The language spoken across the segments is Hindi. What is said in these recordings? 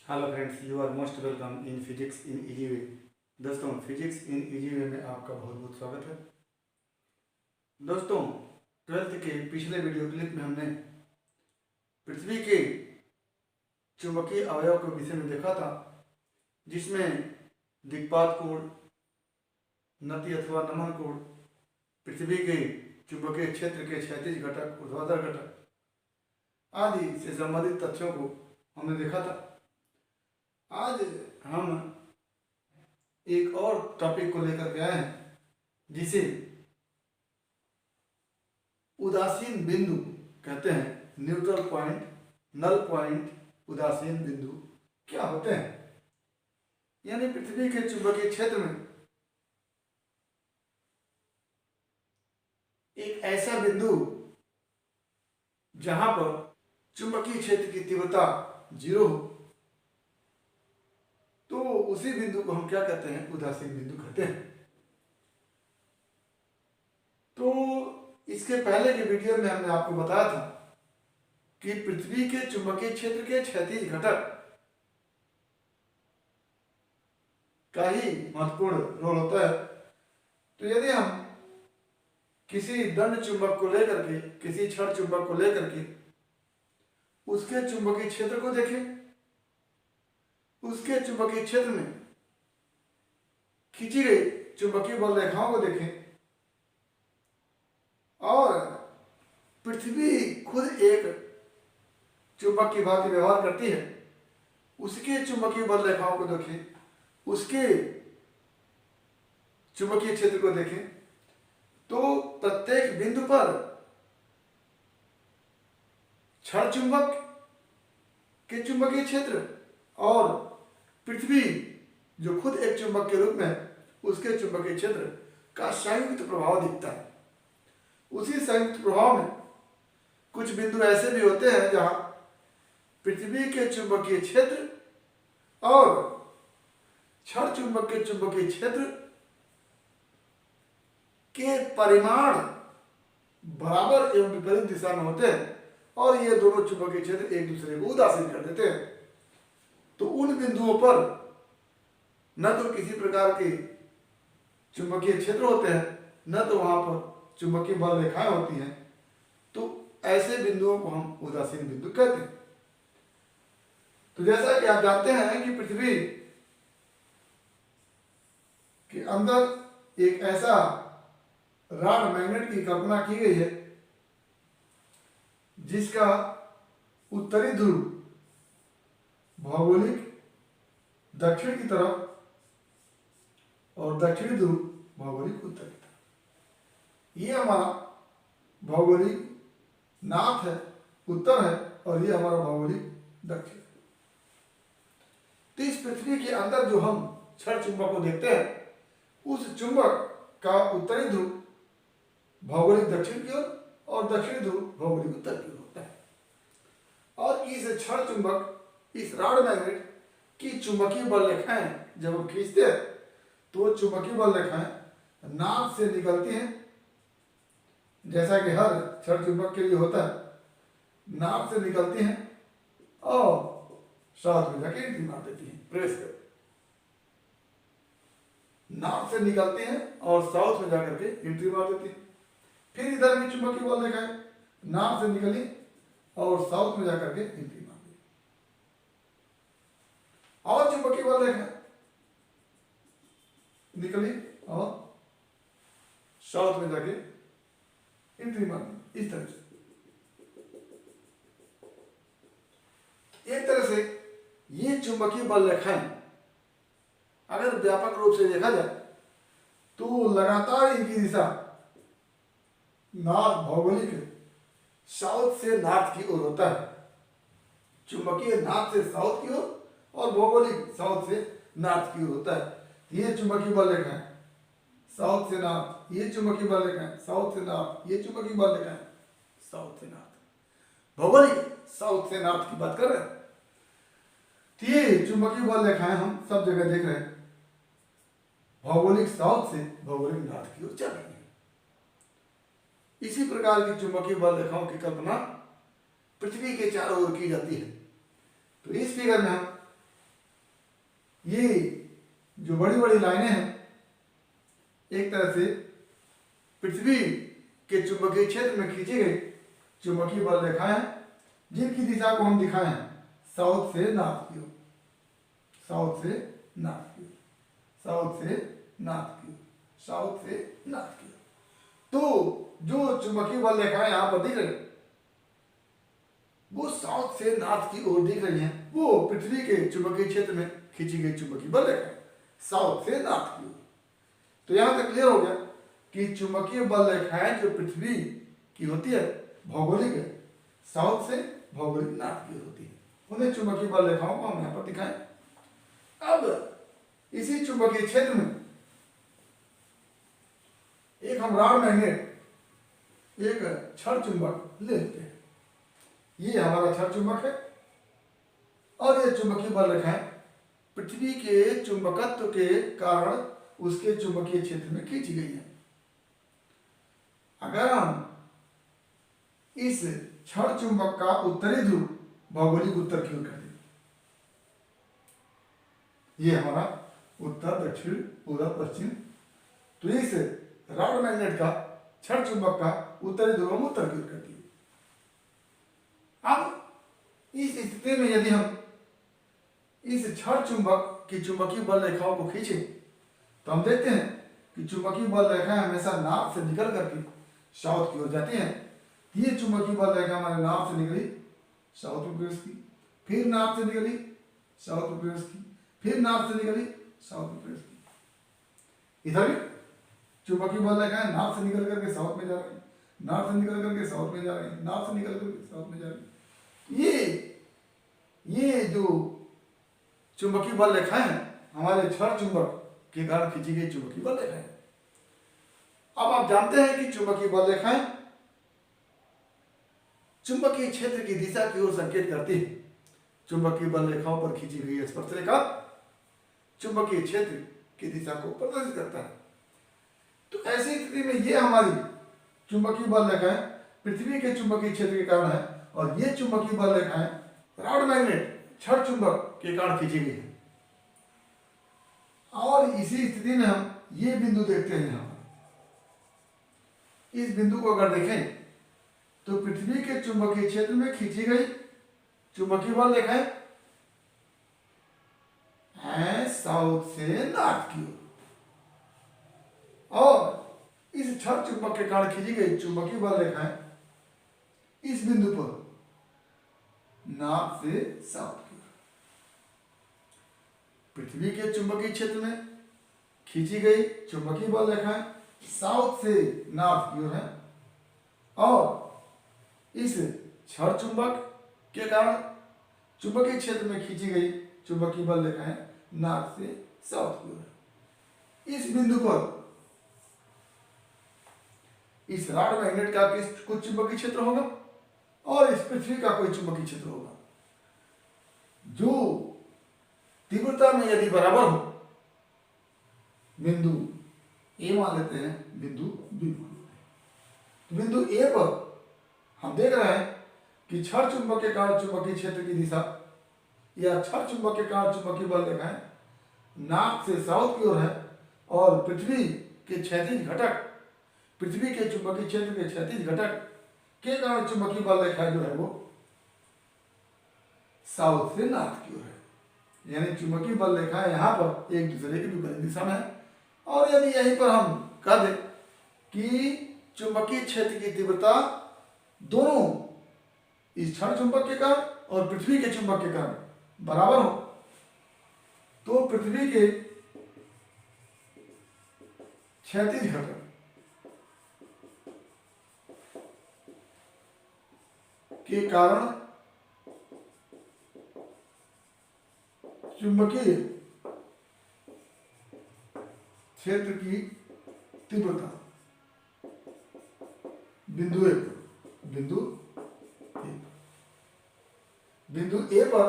Hello friends, you are most welcome in physics in easy way. दोस्तों, फिजिक्स इन इजी वे में आपका बहुत बहुत स्वागत है। दोस्तों, 12th के पिछले वीडियो क्लिप में हमने पृथ्वी के चुंबकीय अवयव के विषय में देखा था, जिसमें दिक्पात कोण, नति अथवा नमन कोण, पृथ्वी के चुंबकीय क्षेत्र के क्षैतिज घटक, ऊर्ध्वाधर घटक आदि से संबंधित तथ्यों को हमने देखा था। आज हम एक और टॉपिक को लेकर के आए हैं, जिसे उदासीन बिंदु कहते हैं। न्यूट्रल पॉइंट, नल पॉइंट, उदासीन बिंदु क्या होते हैं? यानी पृथ्वी के चुंबकीय क्षेत्र में एक ऐसा बिंदु जहां पर चुंबकीय क्षेत्र की तीव्रता 0 हो, तो उसी बिंदु को हम क्या कहते हैं? उदासीन बिंदु कहते हैं। तो इसके पहले के वीडियो में हमने आपको बताया था कि पृथ्वी के चुंबकीय क्षेत्र के क्षैतिज घटक का ही महत्वपूर्ण रोल होता है। तो यदि हम किसी दंड चुंबक को लेकर के, किसी क्षण चुंबक को लेकर के उसके चुंबकीय क्षेत्र को देखें, उसके चुंबकीय क्षेत्र में खींची गई चुंबकीय बल रेखाओं को देखें, और पृथ्वी खुद एक चुंबक की भांति व्यवहार करती है, उसके चुंबकीय बल रेखाओं को देखें, उसके चुंबकीय क्षेत्र को देखें, तो प्रत्येक बिंदु पर क्षण चुंबक के चुंबकीय क्षेत्र और पृथ्वी जो खुद एक चुंबक के रूप में, उसके चुंबकीय क्षेत्र का संयुक्त प्रभाव दिखता है। उसी संयुक्त प्रभाव में कुछ बिंदु ऐसे भी होते हैं जहां पृथ्वी के चुंबकीय क्षेत्र और क्षण चुंबक के चुंबकीय क्षेत्र के परिमाण बराबर एवं विपरीत दिशा में होते हैं, और ये दोनों चुंबकीय क्षेत्र एक दूसरे को उदासीन कर देते हैं। तो उन बिंदुओं पर न तो किसी प्रकार के चुंबकीय क्षेत्र होते हैं, न तो वहां पर चुंबकीय बल रेखाएं होती हैं। तो ऐसे बिंदुओं को हम उदासीन बिंदु कहते हैं। तो जैसा कि आप जानते हैं कि पृथ्वी के अंदर एक ऐसा रॉड मैग्नेट की कल्पना की गई है, जिसका उत्तरी ध्रुव भौगोलिक दक्षिण की तरफ और दक्षिणी ध्रुव भौगोलिक उत्तर की तरफ। ये हमारा भौगोलिक नॉर्थ है, उत्तर है, और ये हमारा भौगोलिक दक्षिण है। तो इस पृथ्वी के अंदर जो हम क्षण चुंबक को देखते हैं, उस चुंबक का उत्तरी ध्रुव भौगोलिक दक्षिण की ओर और दक्षिणी ध्रुव भौगोलिक उत्तर की ओर होता है। और इस क्षण चुंबक, इस रॉड मैग्नेट की चुंबकीय बल रेखाएं जब हम खींचते हैं, तो चुंबकीय बल रेखाएं नाभ से निकलती हैं, जैसा कि हर क्षण चुंबक के लिए होता है। नाभ से निकलती हैं और साथ में जाके एंट्री मार देती हैं, प्रेस कर। नाभ से निकलती हैं और साउथ में जाकर के एंट्री मार देती हैं। फिर इधर भी चुंबकीय बल रेखाएं नाभ से निकली और साउथ में जाकर के एंट्री मार दी, और चुंबकीय बल रेखाएं निकली और साउथ में जाके एंट्री मार दी। इस तरह से, एक तरह से ये चुंबकीय बल रेखाएं अगर व्यापक रूप से देखा जाए तो लगातार इनकी दिशा नॉर्थ, भौगोलिक साउथ से नॉर्थ की ओर होता है। चुंबकीय नॉर्थ से साउथ की ओर और भौगोलिक साउथ से नॉर्थ की ओर होता है। ये चुंबकीय बल रेखाएं साउथ से नॉर्थ, ये चुंबकीय बल रेखाएं साउथ से नॉर्थ, ये चुंबकीय बल रेखाएं साउथ से नॉर्थ, भौगोलिक साउथ से नॉर्थ की बात कर रहे हैं। तो ये चुंबकीय बल रेखाएं हम सब जगह देख रहे हैं, भौगोलिक साउथ से भौगोलिक नॉर्थ की ओर चल रही है। इसी प्रकार की चुंबकीय बल रेखाओं की कल्पना पृथ्वी के चारों ओर की जाती है। तो इस फिगर में हम ये जो बड़ी बड़ी लाइनें हैं एक तरह से पृथ्वी के चुंबकीय क्षेत्र में खींची गई चुंबकीय बल रेखाएं, जिनकी दिशा को हम दिखाएं साउथ से नॉर्थ की ओर, साउथ से नॉर्थ की ओर, साउथ से नॉर्थ की ओर, साउथ से नॉर्थ की ओर। तो जो चुंबकीय बल रेखाएं यहां पर दिख रही वो साउथ से नॉर्थ की ओर दिख रही हैं, वो पृथ्वी के चुंबकीय क्षेत्र में खींची गई चुंबकीय बल रेखाएं साउथ से नॉर्थ की ओर। तो यहां तक क्लियर हो गया कि चुंबकीय बल रेखाएं जो पृथ्वी की होती है भौगोलिक है, साउथ से भौगोलिक नॉर्थ की होती है। उन्हें चुंबकीय बल रेखाओं को हम यहां पर दिखाएं। अब इसी चुंबकीय क्षेत्र में एक हम रॉड मैग्नेट, एक क्षण चुंबक ले लेते हैं। ये हमारा क्षण चुंबक है और ये चुंबकीय बल रेखाएं पृथ्वी के चुंबकत्व के कारण उसके चुंबकीय क्षेत्र में खींची गई है। अगर हम इस क्षण चुंबक का उत्तरी ध्रुव भौगोलिक उत्तर की ओर कर दें, ये हमारा उत्तर, दक्षिण, पूर्व, पश्चिम, तो इस रॉड मैग्नेट का क्षण चुंबक का उत्तरी ध्रुव हम उत्तर की ओर कर दिए। अब इस स्थिति में यदि हम इस क्षण चुंबक की चुंबकीय बल रेखाओं को खींचें तो हम देखते हैं कि चुंबकीय बल रेखाएं हमेशा नॉर्थ से निकल करके साउथ की ओर जाती हैं। ये चुंबकीय बल रेखा हमारे नॉर्थ से निकली, साउथ में प्रवेश की, फिर नॉर्थ से निकली, साउथ में प्रवेश की, फिर नॉर्थ से निकली, साउथ में प्रवेश की। इधर भी चुंबकीय बल रेखाएं नॉर्थ से निकल करके साउथ में जा रही है, नॉर्थ से निकल करके साउथ में जा रही है, नॉर्थ से निकल करके साउथ में जा रही है। ये जो चुंबकीय बल रेखाएं हैं हमारे क्षण चुंबक के कारण खींची गई चुंबकीय बल रेखाएं। अब आप जानते हैं कि चुंबकीय बल रेखाएं चुंबकीय क्षेत्र की दिशा की ओर संकेत करती है। चुंबकीय बल रेखाओं पर खींची गई स्पर्श रेखा चुंबकीय क्षेत्र की दिशा को प्रदर्शित करता है। तो ऐसी स्थिति में ये हमारी चुंबकीय बल रेखाएं पृथ्वी के चुंबकीय क्षेत्र के कारण है और ये चुंबकीय बल रेखाएं रॉड मैग्नेट क्षण चुंबक के कारण खींची गई है। और इसी स्थिति में हम ये बिंदु देखते हैं। यहां इस बिंदु को अगर देखें तो पृथ्वी के चुंबकीय क्षेत्र में खींची गई चुंबकीय बल रेखाएं हैं साउथ से नॉर्थ की ओर और इस क्षण चुंबक के कारण खींची गई चुंबकीय बल रेखाएं इस बिंदु पर नॉर्थ से साउथ की ओर। पृथ्वी के चुंबकीय क्षेत्र में खींची गई चुंबकीय बल रेखाएं साउथ से नॉर्थ की ओर है और इस क्षण चुंबक के कारण चुंबकीय क्षेत्र में खींची गई चुंबकीय बल रेखाएं नॉर्थ से साउथ की ओर है। इस बिंदु पर इस रॉड मैग्नेट का कुछ चुंबकीय क्षेत्र होगा और इस पृथ्वी का कोई चुंबकीय क्षेत्र होगा जो तीव्रता में यदि बराबर हो, बिंदु ए मान लेते हैं, बिंदु बी मान लेते हैं। तो बिंदु ए पर हम देख रहे हैं कि क्षण चुंबक के कारण चुंबकीय क्षेत्र की दिशा या क्षण चुंबक के कारण चुंबकीय बल रेखाएं नॉर्थ से साउथ की ओर है और पृथ्वी के क्षैतिज घटक, पृथ्वी के चुंबकीय क्षेत्र के क्षैतिज घटक के कारण चुंबकीय बल रेखा जो है वो साउथ से नॉर्थ की ओर है। यानी चुंबकीय बल रेखा यहाँ पर एक दूसरे के विपरीत दिशा में है। और यदि यहीं पर हम कह दें कि चुंबकीय क्षेत्र की तीव्रता दोनों इस क्षण चुंबक के कारण और पृथ्वी के चुंबक के कारण बराबर हो तो पृथ्वी के क्षैतिज घटक के कारण चुंबकीय क्षेत्र की तीव्रता बिंदु ए पर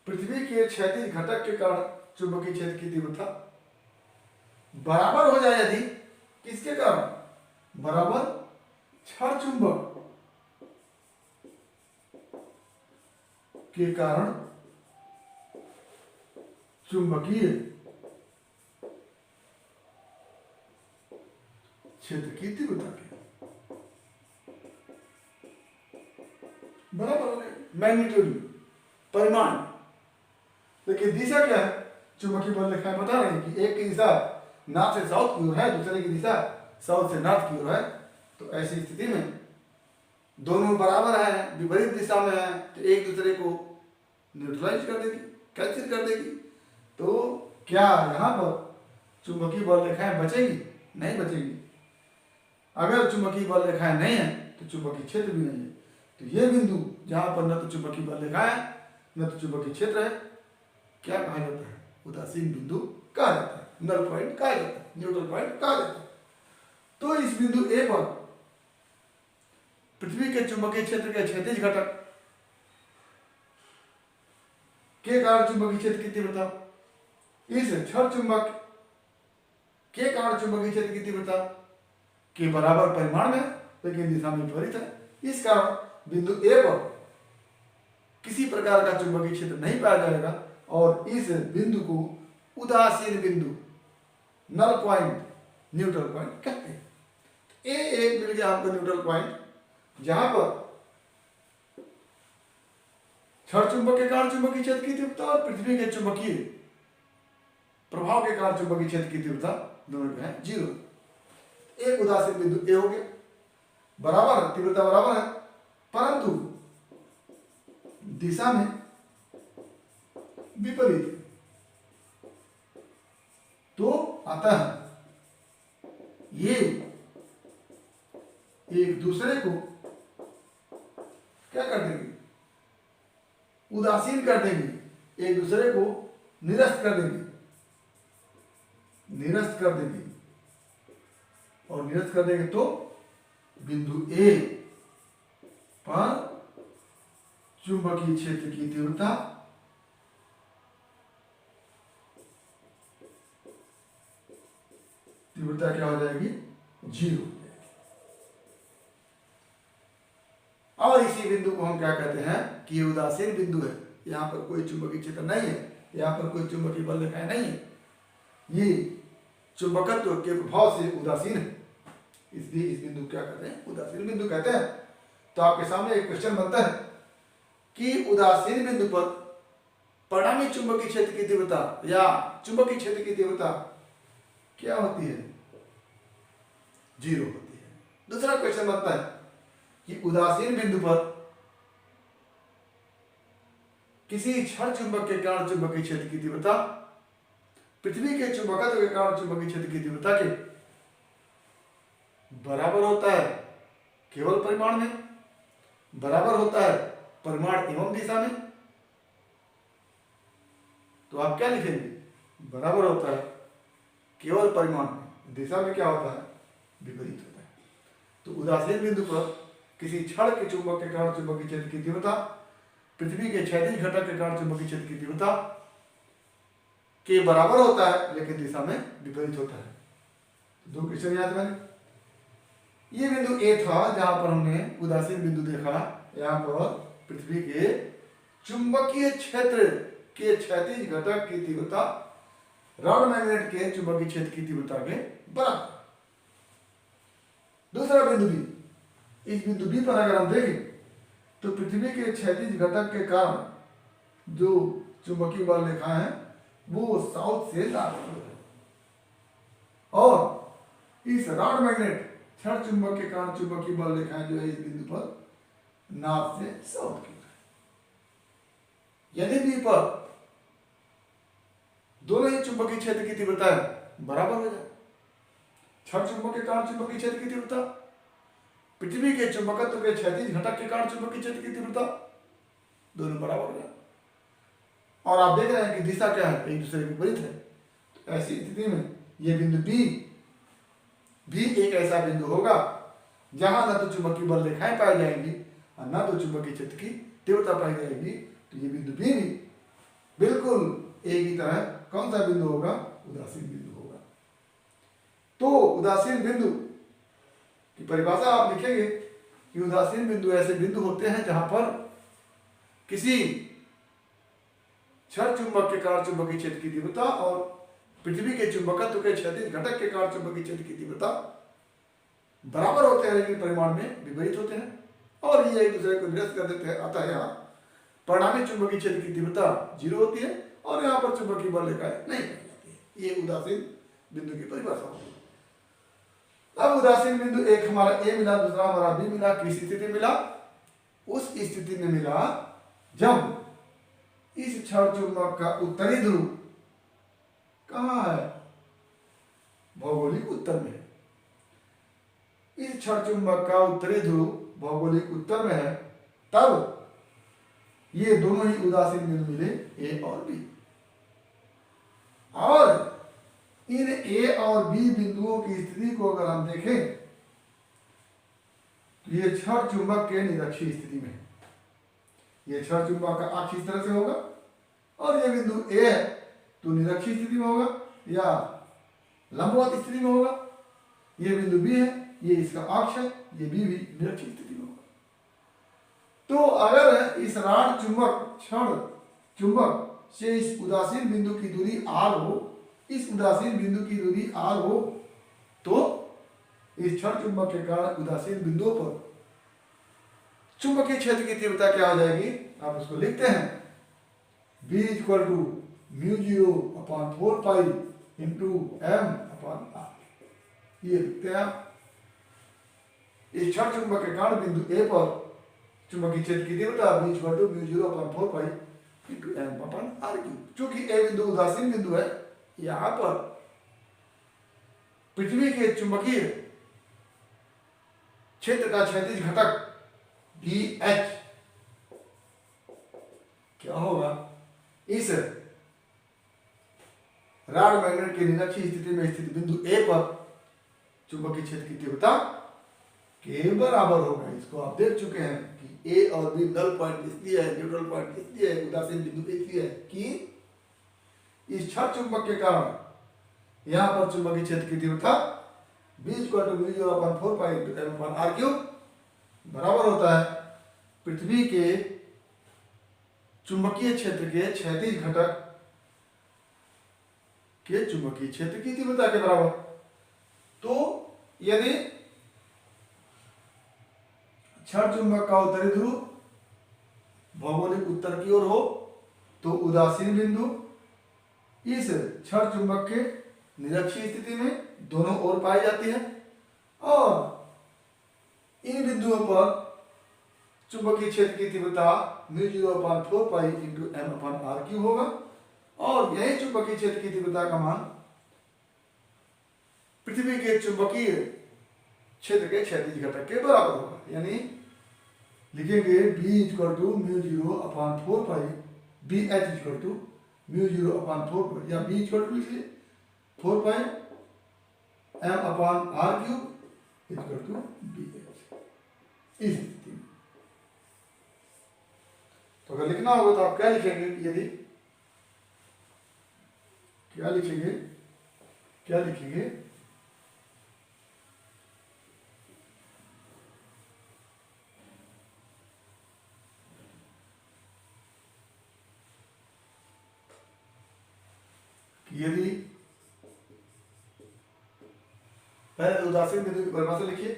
पृथ्वी के क्षैतिज घटक के कारण चुंबकीय क्षेत्र की तीव्रता बराबर हो जाए यदि किसके कारण, बराबर क्षण चुंबक के कारण चुंबकीय क्षेत्र की तीव्रता के बराबर हो गया, मैग्नीट्यूड परिमाण। लेकिन दिशा क्या है, चुंबकीय बल रेखाएं बता रही कि एक की दिशा नॉर्थ से साउथ की ओर है, दूसरे की दिशा साउथ से नॉर्थ की ओर है। तो ऐसी स्थिति में दोनों बराबर है, विपरीत दिशा में है, तो एक दूसरे को न्यूट्रलाइज कर देगी, कैंसिल कर देगी। तो क्या यहाँ पर चुंबकीय बल रेखाएं बचेगी? नहीं बचेगी। अगर चुंबकीय बल रेखाएं नहीं है तो चुंबकीय क्षेत्र भी नहीं है। तो ये बिंदु जहां पर न तो चुंबकीय बल रेखा है न तो चुंबकीय क्षेत्र है, क्या कहा जाता है? उदासीन बिंदु कहा जाता है, नल पॉइंट कहा जाता है, न्यूट्रल पॉइंट कहा जाता है। तो इस बिंदु ए पर पृथ्वी के चुंबकीय क्षेत्र के क्षैतिज घटक के कारण चुंबकीय क्षेत्र की तीव्रता, इस क्षण चुंबक के कारण चुंबकीय क्षेत्र की तीव्रता के बराबर परिमाण में लेकिन दिशा में विपरीत है। इस कारण बिंदु ए पर किसी प्रकार का चुंबकीय क्षेत्र नहीं पाया जाएगा और इस बिंदु को उदासीन बिंदु, नल पॉइंट, न्यूट्रल पॉइंट कहते हैं। ए एक मिल गया हमको न्यूट्रल पॉइंट, जहां पर क्षण चुंबक के कारण चुंबकीय क्षेत्र की तीव्रता और पृथ्वी के चुंबकीय प्रभाव के कारण चुंबकीय क्षेत्र की तीव्रता दोनों जो है 0। एक उदासीन बिंदु ए हो गया, बराबर है, तीव्रता बराबर है, परंतु दिशा में विपरीत। तो अतः ये एक दूसरे को क्या कर देंगे? उदासीन कर देंगे, एक दूसरे को निरस्त कर देंगे, निरस्त कर देंगे। और निरस्त कर देंगे तो बिंदु ए पर चुंबकीय क्षेत्र की तीव्रता क्या हो जाएगी? 0। और इसी बिंदु को हम क्या कहते हैं कि ये उदासीन बिंदु है, यहां पर कोई चुंबकीय क्षेत्र नहीं है, यहां पर कोई चुंबकीय बल रेखाएं नहीं है, ये चुंबकत्व के प्रभाव से उदासीन है, इसलिए इस बिंदु क्या कहते हैं? उदासीन बिंदु कहते हैं। तो आपके सामने एक क्वेश्चन बनता है कि उदासीन बिंदु पर परिणामी चुंबकीय क्षेत्र की तीव्रता या चुंबकीय क्षेत्र की तीव्रता क्या होती है? 0 होती है। दूसरा क्वेश्चन बनता है कि उदासीन बिंदु पर किसी क्षण चुंबक के कारण चुंबकीय क्षेत्र की तीव्रता पृथ्वी के चुंबकत्व के कारण चुंबकीय क्षेत्र की तीव्रता के बराबर होता है केवल परिमाण में, बराबर होता है परिमाण एवं दिशा में। तो आप क्या लिखेंगे? बराबर होता है केवल परिमाण में, दिशा में क्या होता है? विपरीत होता है। तो उदासीन बिंदु पर किसी क्षण के चुंबक के कारण चुंबकीय क्षेत्र की तीव्रता पृथ्वी के क्षैतिज घटक के कारण चुंबकीय क्षेत्र की तीव्रता के बराबर होता है लेकिन दिशा में विपरीत होता है। दो क्वेश्चन याद मैंने, ये बिंदु ए था जहां पर हमने उदासीन बिंदु देखा, यहाँ पर पृथ्वी के चुंबकीय क्षेत्र के क्षैतिज घटक की तीव्रता रॉड मैग्नेट के चुंबकीय क्षेत्र की तीव्रता के बराबर। दूसरा बिंदु बी, इस बिंदु बी पर अगर हम देखें तो पृथ्वी के क्षैतिज घटक के कारण जो चुंबकीय बल रेखा है वो साउथ से नॉर्थ की है और इस रॉड मैग्नेट क्षण चुंबक के कारण चुंबकीय बल रेखाएं जो है इस बिंदु पर नॉर्थ से साउथ की है। यदि बी पर दोनों ही चुंबकीय क्षेत्र की तीव्रता बराबर हो जाए, क्षण चुंबक के कारण चुंबकीय क्षेत्र की तीव्रता पृथ्वी के चुंबकत्व के क्षैतिज घटक के कारण चुंबकीय क्षेत्र की तीव्रता दोनों बराबर हो जाए और आप देख रहे हैं कि दिशा क्या है? एक दूसरे के विपरीत है। तो ऐसी स्थिति में यह बिंदु बी भी एक ऐसा बिंदु होगा जहां न तो चुंबकीय बल रेखाएं पाई जाएंगी और न तो चुंबकीय क्षेत्र की तीव्रता पाई जाएगी। तो ये बिंदु बी भी बिल्कुल एक ही तरह कौन सा बिंदु होगा? उदासीन बिंदु होगा। तो उदासीन बिंदु की परिभाषा आप लिखेंगे कि उदासीन बिंदु ऐसे बिंदु होते हैं जहां पर किसी क्षण चुंबक के कारण चुंबकीय क्षेत्र की तीव्रता और पृथ्वी के चुंबकत्व के क्षैतिज घटक के कारण चुंबकीय क्षेत्र की तीव्रता बराबर होते हैं, लेकिन परिमाण में विपरीत होते हैं और ये एक दूसरे को निरस्त कर देते हैं। अतः यहाँ परिणामी चुंबकीय क्षेत्र की तीव्रता 0 होती है और यहाँ पर चुंबकीय बल इकाई नहीं पाई जाती है। ये उदासीन बिंदु की परिभाषा होगी। अब उदासीन बिंदु एक हमारा ए मिला, दूसरा हमारा बी मिला। किस स्थिति मिला? उस स्थिति में मिला जब इस क्षण चुंबक का उत्तरी ध्रुव कहाँ है? भौगोलिक उत्तर में है। इस क्षण चुंबक का उत्तरी ध्रुव भौगोलिक उत्तर में है, तब ये दोनों ही उदासीन बिंदु मिले, ए और बी। और इन ए और बी बिंदुओं की स्थिति को अगर हम देखें तो ये क्षण चुंबक के निरक्षीय स्थिति में है। ये क्षण चुंबक का अक्ष इस तरह से होगा और ये बिंदु ए है तो निरक्षीय स्थिति में होगा या लंबवत स्थिति में होगा। ये बिंदु बी है, ये इसका अक्ष है, ये बी भी निरक्षीय स्थिति में होगा। तो अगर इस राड चुंबक क्षण चुंबक से इस उदासीन बिंदु की दूरी r हो, इस उदासीन बिंदु की दूरी r हो, तो इस क्षण चुंबक के कारण उदासीन बिंदुओं पर चुंबकीय क्षेत्र की तीव्रता क्या हो जाएगी? आप उसको लिखते हैं B equal to mu 0/4 pi into m/r। ये लिखते हैं आप। इस क्षण चुंबक के कारण बिंदु ए पर चुंबकीय क्षेत्र की तीव्रता B equal to mu 0/4 pi into m/r3। चूंकि ए बिंदु उदासीन बिंदु है, यहां पर पृथ्वी के चुंबकीय क्षेत्र का क्षैतिज घटक BH क्या होगा? इस राड मैग्नेट के निरक्षीय स्थिति में स्थित बिंदु ए पर चुंबकीय क्षेत्र की तीव्रता के बराबर होगा। इसको आप देख चुके हैं कि ए और बी नल पॉइंट इसलिए है, न्यूट्रल पॉइंट इसलिए है, उदासीन बिंदु इसलिए है कि इस क्षण चुंबक के कारण यहां पर चुंबकीय क्षेत्र की तीव्रता B equal to mu 0/4 pi into m/r³ बराबर होता है पृथ्वी के चुंबकीय क्षेत्र के क्षैतिज घटक के चुंबकीय क्षेत्र की तीव्रता के बराबर। तो यदि क्षण चुंबक का उत्तरी ध्रुव भौगोलिक उत्तर की ओर हो तो उदासीन बिंदु इस क्षण चुंबक के निरक्षीय स्थिति में दोनों ओर पाई जाती है और इन बिंदुओं पर चुंबकीय क्षेत्र की तीव्रता म्यू 0/4 पाई इंटू m/r³ होगा और यही चुंबकीय क्षेत्र की तीव्रता का मान पृथ्वी के चुंबकीय क्षेत्र के क्षैतिज घटक के बराबर होगा। यानी लिखेंगे B equal to mu 0/4 pi BH equal to mu 0/4 pi या B इक्वल टू लिखिए 4 पाई m/r³ इक्वल टू BH। इस स्थिति में तो अगर लिखना होगा तो आप क्या लिखेंगे? यदि क्या लिखेंगे? यदि पहले उदासीन बिंदु की परिभाषा लिखिए।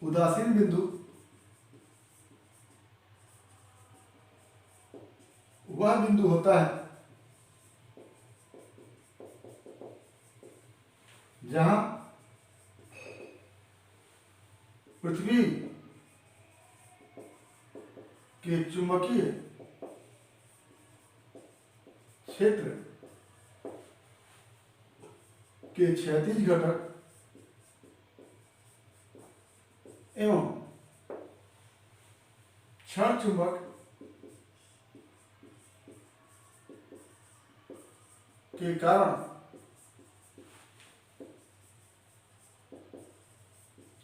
उदासीन बिंदु वह बिंदु होता है जहां पृथ्वी के चुंबकीय क्षेत्र के क्षैतिज घटक एवं क्षण चुंबक के कारण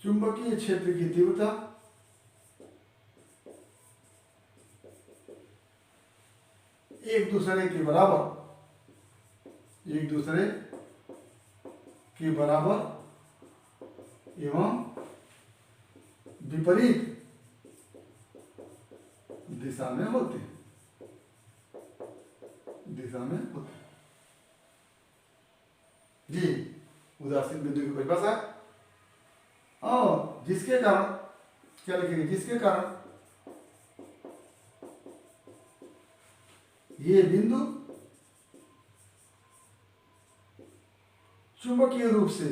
चुंबकीय क्षेत्र की तीव्रता एक दूसरे के बराबर एवं विपरीत दिशा में होते हैं। दिशा में होते हैं। जी उदासीन बिंदु की परिभाषा। और जिसके कारण क्या लिखेंगे, जिसके कारण ये बिंदु चुंबकीय रूप से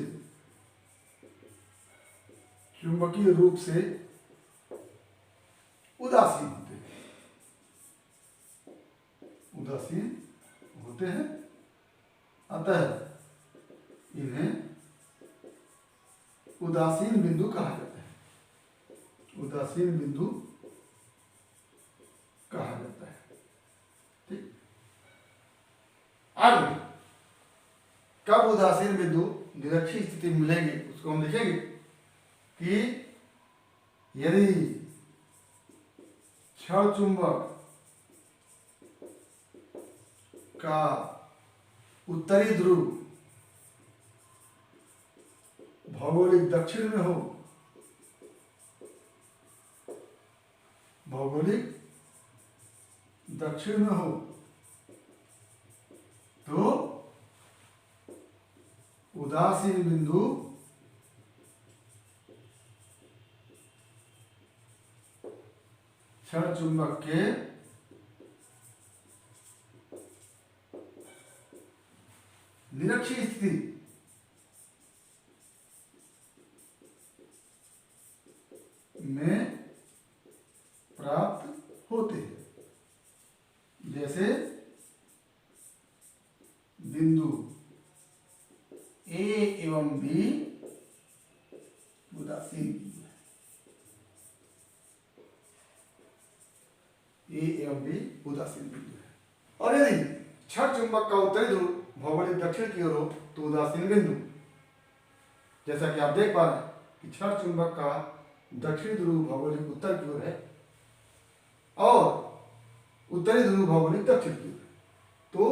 उदासीन होते हैं। अतः इन्हें उदासीन बिंदु कहा जाता है। उदासीन बिंदु कहा जाता है। ठीक, आगे कब उदासीन बिंदु निरक्षीय स्थिति में मिलेंगे उसको हम लिखेंगे कि यदि क्षण चुंबक का उत्तरी ध्रुव भौगोलिक दक्षिण में हो, भौगोलिक दक्षिण में हो, तो उदासीन बिंदु क्षण चुंबक के निरक्षीय स्थिति में प्राप्त होते हैं। जैसे बिंदु ए एवं बी उदासीन बिंदु है। ए एवं बी उदासीन बिंदु है। और यदि क्षण चुंबक का उत्तरी ध्रुव भौगोलिक दक्षिण की ओर हो तो उदासीन बिंदु, जैसा कि आप देख पा रहे हैं कि क्षण चुंबक का दक्षिणी ध्रुव भौगोलिक उत्तर की ओर है और उत्तरी ध्रुव भौगोलिक दक्षिण की ओर है। तो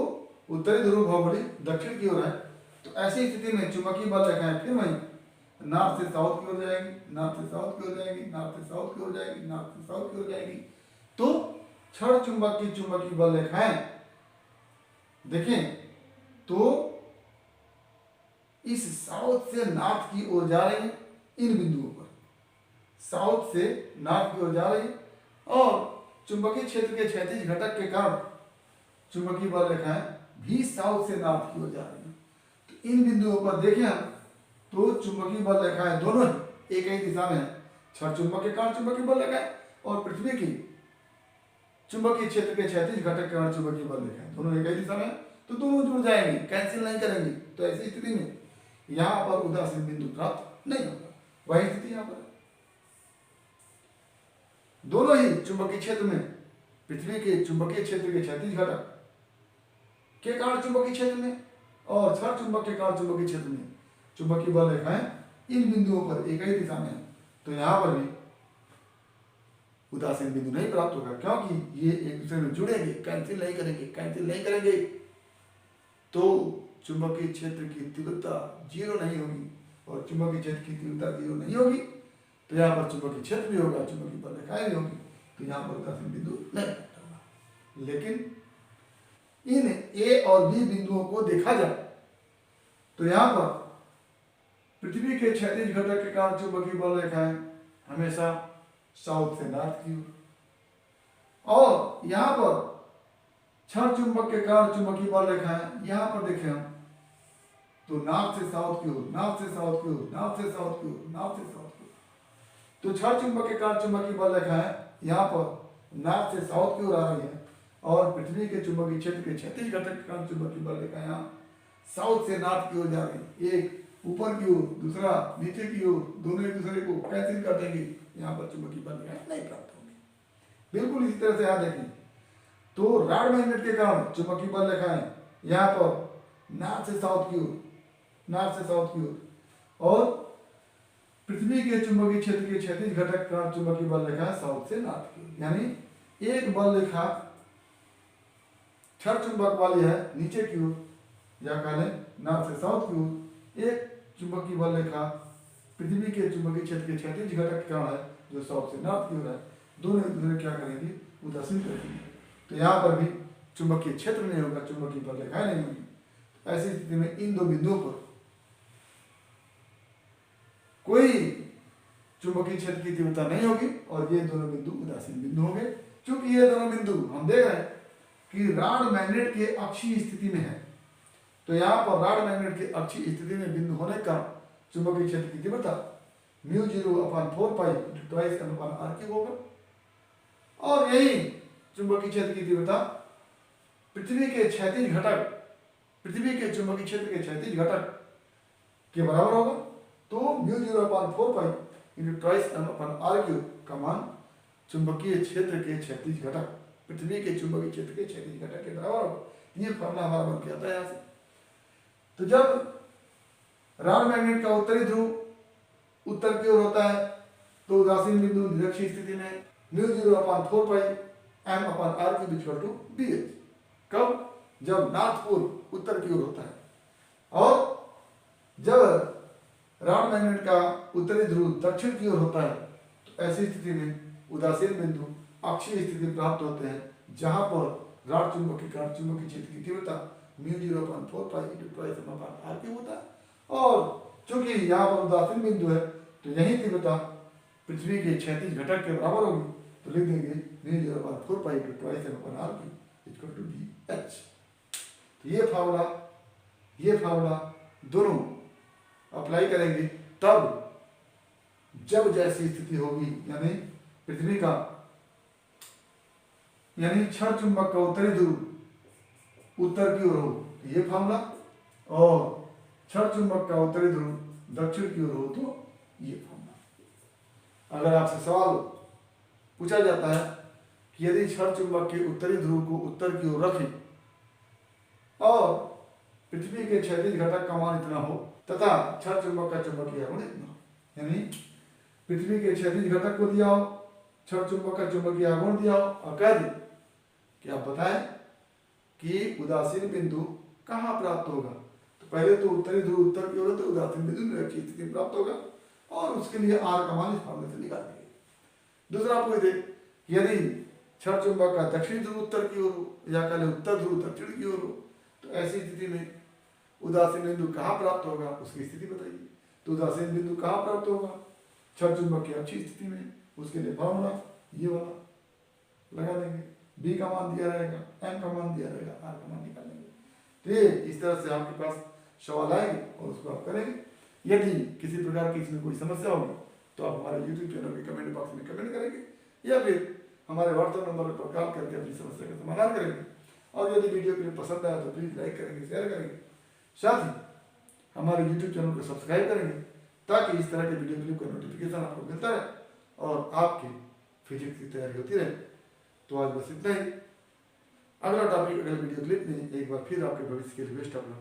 उत्तरी ध्रुव भौगोलिक दक्षिण की ओर है, तो ऐसी स्थिति में चुंबकीय बल रेखाएं फिर वही नॉर्थ से साउथ की ओर जाएगी, नॉर्थ से साउथ की ओर जाएगी, नॉर्थ से साउथ की ओर जाएगी, नॉर्थ से साउथ की ओर जाएगी। तो क्षण चुंबक की चुंबकीय बल रेखाएं देखें तो इस साउथ से नॉर्थ की ओर जा रही है। इन बिंदुओं पर साउथ से नॉर्थ की ओर जा रही है और चुंबकीय क्षेत्र के क्षैतिज घटक के कारण चुंबकीय बल रेखाएं भी साउथ से नॉर्थ की ओर जा रही है। तो इन बिंदुओं पर देखें हम तो चुंबकीय बल रेखाएं दोनों ही एक ही दिशा में है। क्षण चुंबक के कारण चुंबकीय बल रेखाएं और पृथ्वी की चुंबकीय क्षेत्र के क्षैतिज घटक के कारण चुंबकीय बल रेखाएं दोनों एक ही दिशा में, तो दोनों जुड़ जाएंगे, कैंसिल नहीं करेंगे। तो ऐसी स्थिति में यहां पर उदासीन बिंदु प्राप्त नहीं होगा। वही स्थिति यहां पर है। दोनों ही चुंबकीय क्षेत्र में पृथ्वी के चुंबकीय क्षेत्र के क्षैतिज घटक के कारण चुंबकीय क्षेत्र में और क्षण चुंबक के कारण चुंबकीय क्षेत्र में चुंबकीय बल रेखाएं इन बिंदुओं पर एक ही दिशा में है। तो यहां पर भी उदासीन बिंदु नहीं प्राप्त होगा, क्योंकि ये एक दूसरे में जुड़ेंगे, कैंसिल नहीं करेंगे तो चुंबकीय क्षेत्र की तीव्रता जीरो नहीं होगी और चुंबकीय क्षेत्र की तीव्रता जीरो नहीं होगी तो यहाँ पर चुंबकीय क्षेत्र भी होगा, चुंबकीय बल रेखाएं भी होगी, तो यहाँ पर उदासीन बिंदु नहीं प्राप्त होगा। लेकिन इन ए और बी बिंदुओं को देखा जाए तो यहाँ पर पृथ्वी के क्षैतिज घटक के कारण चुंबकीय बल रेखाएं हमेशा साउथ से नॉर्थ की ओर और यहाँ पर क्षण चुंबक के कारण चुंबकीय बल रेखाएं यहाँ पर देखें हम तो नॉर्थ से साउथ की ओर, नॉर्थ से साउथ की ओर, नॉर्थ से साउथ की ओर, नॉर्थ से साउथ की ओर। तो क्षण चुंबक के कारण चुंबकीय बल रेखाएं यहाँ पर नॉर्थ से साउथ की ओर आ रही है और पृथ्वी के चुंबकीय क्षेत्र के क्षैतिज घटक के कारण चुंबकीय बल रेखाएं यहाँ साउथ से नॉर्थ की ओर जा रही है। एक ऊपर की ओर, दूसरा नीचे की ओर, दोनों एक दूसरे को कैंसिल कर देंगे, यहाँ पर चुंबकीय बल रेखाएं नहीं प्राप्त होंगी। बिल्कुल इसी तरह से यहाँ देखें तो रॉड मैग्नेट के कारण चुंबकीय बल रेखाएं यहाँ पर नॉर्थ से साउथ की ओर, नॉर्थ से साउथ की ओर और पृथ्वी के चुंबकीय क्षेत्र के क्षैतिज घटक का चुंबकीय बल रेखा साउथ से नॉर्थ की ओर। यानी एक बल रेखा क्षण चुंबक वाली है नीचे की ओर या कह लें नॉर्थ से साउथ की ओर, एक चुंबकीय बल रेखा पृथ्वी के चुंबकीय क्षेत्र के क्षैतिज घटक के कारण है जो साउथ से नॉर्थ की ओर है। दोनों एक दूसरे क्या करेंगे, उदासीन करेंगे। तो यहाँ पर भी चुंबकीय क्षेत्र नहीं होगा, चुंबकीय पर रेखाएं नहीं होगी। ऐसी स्थिति में इन दो बिंदुओं पर कोई चुंबकीय क्षेत्र की तीव्रता नहीं होगी और ये दोनों बिंदु उदासीन बिंदु होंगे। क्योंकि ये दोनों बिंदु हम देख रहे हैं कि रॉड मैग्नेट के अक्षीय स्थिति में है, तो यहाँ पर रॉड मैग्नेट के अक्षीय स्थिति में बिंदु होने का चुंबकीय क्षेत्र की तीव्रता μ0/4 ट्वाइस m/r³ होगा। और यही चुंबकीय क्षेत्र की तीव्रता पृथ्वी के क्षैतिज घटक, पृथ्वी के चुंबकीय क्षेत्र के क्षैतिज घटक के बराबर होगा। तो μ0/4 ट्वाइस m/r³ का मान चुंबकीय क्षेत्र के क्षैतिज घटक, पृथ्वी के चुंबकीय क्षेत्र के क्षैतिज घटक के बराबर होगा। ये फॉर्मूला हमारा बन के आता है यहाँ से। तो जब रॉड मैग्नेट का उत्तरी ध्रुव उत्तर की ओर होता है तो उदासीन बिंदु निरक्षीय स्थिति में μ0/4 m/r³ BH। कब? जब नॉर्थ पोल उत्तर की ओर होता है और जब रॉड मैग्नेट का उत्तरी ध्रुव दक्षिण की ओर होता है तो ऐसी स्थिति में उदासीन बिंदु अक्षीय स्थिति प्राप्त होते हैं, जहां पर रॉड चुंबकीय क्षेत्र की तीव्रता μ0/4 ट्वाइस m/r³ होता है। और चूंकि यहाँ पर उदासीन बिंदु है तो यही तीव्रता पृथ्वी के क्षैतिज घटक के बराबर होगी, तो लिख देंगे μ0/4 ट्वाइस m/r³ BH। तो ये फार्मूला दोनों अप्लाई करेंगे तब जब जैसी स्थिति होगी, यानी पृथ्वी का यानी क्षण चुंबक का उत्तरी ध्रुव उत्तर की ओर हो तो ये फार्मूला, और क्षण चुंबक का उत्तरी ध्रुव दक्षिण की ओर हो तो ये फार्मूला। अगर आपसे सवाल पूछा जाता है कि यदि क्षण चुंबक के उत्तरी ध्रुव को उत्तर की ओर रखें और पृथ्वी के क्षैतिज घटक का मान इतना हो तथा क्षण चुंबक का चुंबकीय आघूर्ण इतना हो, यानी पृथ्वी के क्षैतिज घटक को दिया हो, क्षण चुंबक का चुंबकीय आघूर्ण दिया हो और कह दें कि आप बताएं कि उदासीन बिंदु कहाँ प्राप्त होगा, तो पहले तो उत्तरी ध्रुव उत्तर की ओर तो उदासीन बिंदु निरक्षीय स्थिति प्राप्त होगा और उसके लिए आर का मान इस फॉर्मूले से निकाल देंगे। दूसरा आप पूछे कि यदि क्षण चुंबक का दक्षिणी ध्रुव उत्तर की ओर हो या कह उत्तर ध्रुव दक्षिण की ओर हो तो ऐसी स्थिति में उदासीन बिंदु कहाँ प्राप्त होगा, उसकी स्थिति बताइए। तो उदासीन बिंदु कहाँ प्राप्त होगा? क्षण चुंबक की अक्षीय स्थिति में, उसके लिए फॉर्मूला ये वाला लगा देंगे। बी का मान दिया रहेगा, एम का मान दिया रहेगा, आर का मान निकाल लेंगे। तो ये इस तरह से आपके पास सवाल आएंगे और उसको आप करेंगे। यदि किसी प्रकार की इसमें कोई समस्या होगी तो आप हमारे YouTube चैनल के कमेंट बॉक्स में कमेंट करेंगे या फिर हमारे व्हाट्सएप नंबर पर कॉल करके अपनी समस्या का समाधान करेंगे। और यदि वीडियो के लिए पसंद आया तो प्लीज़ लाइक करेंगे, शेयर करेंगे, साथ ही हमारे YouTube चैनल को सब्सक्राइब करेंगे ताकि इस तरह के वीडियो क्लिप का नोटिफिकेशन आपको मिलता रहे और आपकी फिजिक्स की तैयारी होती रहे। तो आज बस इतना ही। अगला टॉपिक अगले वीडियो क्लिप में एक बार फिर आपके भविष्य के लिए बेस्ट ऑफ लक।